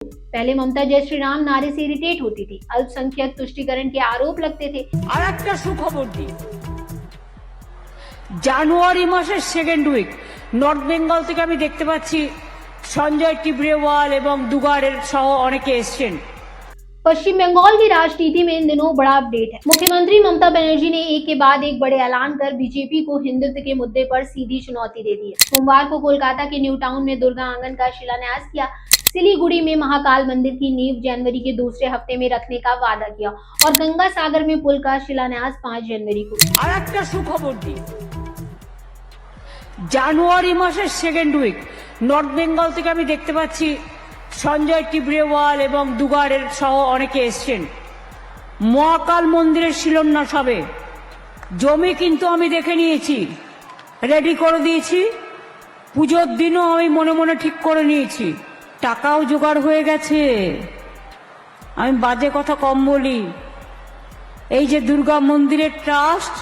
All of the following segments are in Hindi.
पहले ममता जय श्री राम नारे से इरिटेट होती थी, अल्पसंख्यक तुष्टिकरण के आरोप लगते थे। আর একটা সুখবর দিই, জানুয়ারি মাসের সেকেন্ড উইক নর্থ বেঙ্গল থেকে আমি দেখতে পাচ্ছি সঞ্জয় টিবরেওয়াল এবং দুগাড়ের সহ অনেকে এসছেন। पश्चिम बंगाल की राजनीति में इन दिनों बड़ा अपडेट है। मुख्यमंत्री ममता बनर्जी ने एक के बाद एक बड़े ऐलान कर बीजेपी को हिंदुत्व के मुद्दे पर सीधी चुनौती दे दी है। सोमवार को कोलकाता के न्यू टाउन में दुर्गा आंगन का शिलान्यास किया। सिलीगुड़ी में महाकाल मंदिर की नींव जनवरी के दूसरे हफ्ते में रखने का वादा किया और गंगा सागर में पुल का शिलान्यास 5 जनवरी को। আর একটা সুখবর দিই, জানুয়ারি মাসের সেকেন্ড উইক নর্থ বেঙ্গল থেকে আমি দেখতে পাচ্ছি সঞ্জয় টিবরেওয়াল এবং দুগাড়ের সহ অনেকে এসছেন। মহাকাল মন্দিরের শিলান্যাস হবে। জমি কিন্তু আমি দেখে নিয়েছি, রেডি করে দিয়েছি। পুজোর দিনও আমি মনে মনে ঠিক করে নিয়েছি, টাকাও জোগাড় হয়ে গেছে। আমি বাজে কথা কম বলি। এই যে দুর্গা মন্দিরের ট্রাস্ট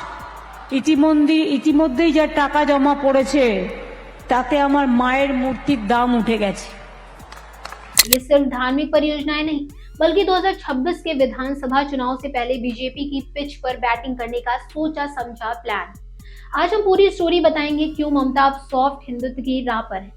ইতিমধ্যেই যা টাকা জমা পড়েছে তাতে আমার মায়ের মূর্তির দাম উঠে গেছে। ये सिर्फ धार्मिक परियोजनाएं नहीं, बल्कि 2026 के विधानसभा चुनाव से पहले बीजेपी की पिच पर बैटिंग करने का सोचा समझा प्लान। आज हम पूरी स्टोरी बताएंगे क्यों ममता अब सॉफ्ट हिंदुत्व की राह पर है।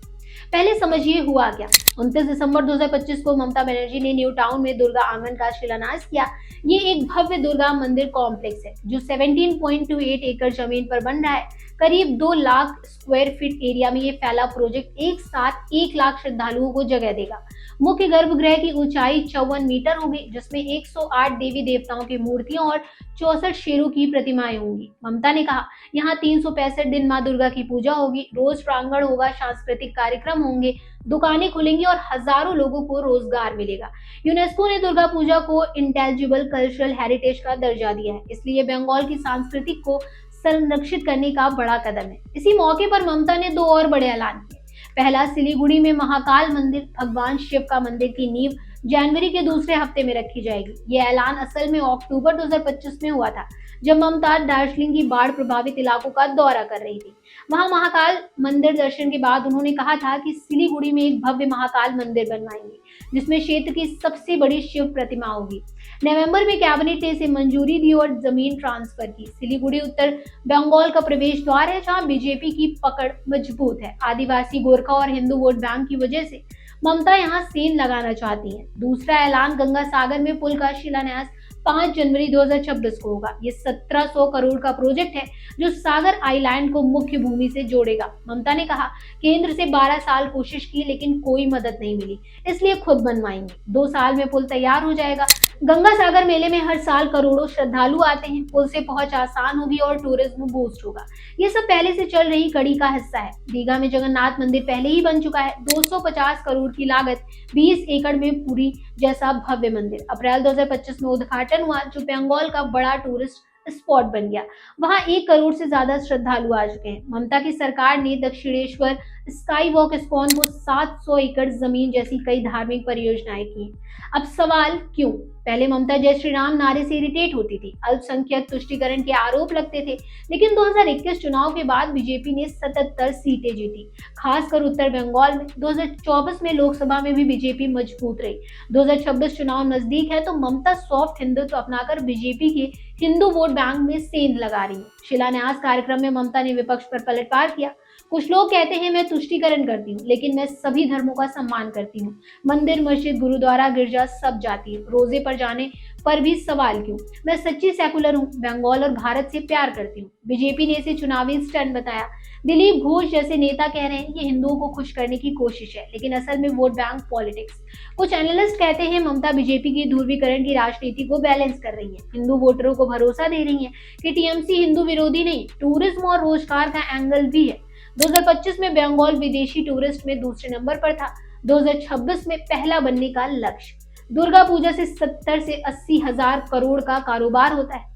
पहले समझिए हुआ क्या। 29 दिसंबर 2025 को ममता बनर्जी ने न्यू टाउन में दुर्गा आंगन का शिलान्यास किया। ये एक भव्य दुर्गा मंदिर कॉम्प्लेक्स है जो 17.28 एकड़ जमीन पर बन रहा है। करीब 2 लाख स्क्वायर फीट एरिया में ये फैला प्रोजेक्ट एक साथ 1 लाख श्रद्धालुओं को जगह देगा। मुख्य गर्भगृह की ऊंचाई 54 मीटर होगी, जिसमें 108 देवी देवताओं की मूर्तियां और 64 शेरों की प्रतिमाएं होंगी। ममता ने कहा, यहाँ 365 दिन मां दुर्गा की पूजा होगी, रोज प्रांगण होगा, सांस्कृतिक कार्यक्रम होंगे, दुकानें खुलेंगी और हजारों लोगों को रोजगार मिलेगा। यूनेस्को ने दुर्गा पूजा को इंटेलिजिबल कल्चरल हेरिटेज का दर्जा दिया है, इसलिए बंगाल की संस्कृति को संरक्षित करने का बड़ा कदम है। इसी मौके पर ममता ने 2 और बड़े ऐलान किए। पहला, सिलीगुड़ी में महाकाल मंदिर, भगवान शिव का मंदिर की नींव जनवरी के दूसरे हफ्ते में रखी जाएगी। ये ऐलान असल में अक्टूबर 2025 में हुआ था, जब ममता दार्जिलिंग की बाढ़ प्रभावित इलाकों का दौरा कर रही थी। वहां महाकाल मंदिर दर्शन के बाद उन्होंने कहा था कि सिलीगुड़ी में एक भव्य महाकाल मंदिर बनवाएंगे, जिसमें क्षेत्र की सबसे बड़ी शिव प्रतिमा होगी। नवंबर में कैबिनेट ने इसे मंजूरी दी और जमीन ट्रांसफर की। सिलीगुड़ी उत्तर बंगाल का प्रवेश द्वार है, जहां बीजेपी की पकड़ मजबूत है। आदिवासी, गोरखा और हिंदू वोट बैंक की वजह से ममता यहां सेन लगाना चाहती हैं। दूसरा ऐलान, गंगा सागर में पुल का शिलान्यास 5 जनवरी 2026 को होगा। ये 1700 करोड़ का प्रोजेक्ट है जो सागर आइलैंड को मुख्य भूमि से जोड़ेगा। ममता ने कहा, केंद्र से 12 साल कोशिश की लेकिन कोई मदद नहीं मिली, इसलिए खुद बनवाएंगे। 2 साल में पुल तैयार हो जाएगा। गंगा सागर मेले में हर साल करोड़ों श्रद्धालु आते हैं, पुल से पहुंच आसान होगी और टूरिज्म बूस्ट होगा। ये सब पहले से चल रही कड़ी का हिस्सा है। दीघा में जगन्नाथ मंदिर पहले ही बन चुका है। 250 करोड़ की लागत, 20 एकड़ में पूरी जैसा भव्य मंदिर। अप्रैल 2025 में उद्घाटन हुआ, जो बंगाल का बड़ा टूरिस्ट स्पॉट बन गया। वहां 1 करोड़ से ज्यादा श्रद्धालु आ चुके हैं। ममता की सरकार ने दक्षिणेश्वर, स्काई वॉक, इस्कॉन को 700 एकड़ जमीन जैसी कई धार्मिक परियोजनाएं की। अब सवाल क्यों? पहले ममता जय श्री राम नारे से इरिटेट होती थी, अल्पसंख्यक तुष्टिकरण के आरोप लगते थे, लेकिन 2021 चुनाव के बाद बीजेपी ने 77 सीटें जीती, खासकर उत्तर बंगाल में। 2024 में लोकसभा में भी बीजेपी मजबूत रही। 2026 चुनाव नजदीक है तो ममता सॉफ्ट हिंदुत्व अपनाकर बीजेपी के हिंदू वोट बैंक में सेंध लगा रही है। शिलान्यास कार्यक्रम में ममता ने विपक्ष पर पलटवार किया। कुछ लोग कहते हैं मैं तुष्टिकरण करती हूँ, लेकिन मैं सभी धर्मों का सम्मान करती हूँ। मंदिर, मस्जिद, गुरुद्वारा, गिरजा सब जाती है। रोजे पर जाने पर भी सवाल क्यों? मैं सच्ची सेकुलर हूँ, बंगाल और भारत से प्यार करती हूँ। बीजेपी ने इसे चुनावी स्टंट बताया। दिलीप घोष जैसे नेता कह रहे हैं ये हिंदुओं को खुश करने की कोशिश है, लेकिन असल में वोट बैंक पॉलिटिक्स। कुछ एनालिस्ट कहते हैं ममता बीजेपी की ध्रुवीकरण की राजनीति को बैलेंस कर रही है। हिंदू वोटरों को भरोसा दे रही है कि टीएमसी हिंदू विरोधी नहीं, टूरिज्म और रोजगार का एंगल भी है। 2025 में बंगाल विदेशी टूरिस्ट में दूसरे नंबर पर था। 2026 में पहला बनने का लक्ष्य। दुर्गा पूजा से 70 से 80 हजार करोड़ का कारोबार होता है।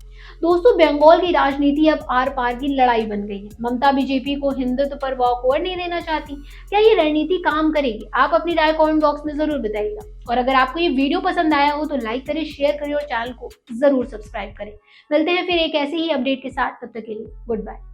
दोस्तों, बंगाल की राजनीति अब आर पार की लड़ाई बन गई है। ममता बीजेपी को हिंदुत्व पर वॉकओवर नहीं देना चाहती। क्या ये रणनीति काम करेगी? आप अपनी राय कमेंट बॉक्स में जरूर बताइएगा। और अगर आपको ये वीडियो पसंद आया हो तो लाइक करें, शेयर करें और चैनल को जरूर सब्सक्राइब करें। मिलते हैं फिर एक ऐसे ही अपडेट के साथ, तब तक के लिए गुड बाय।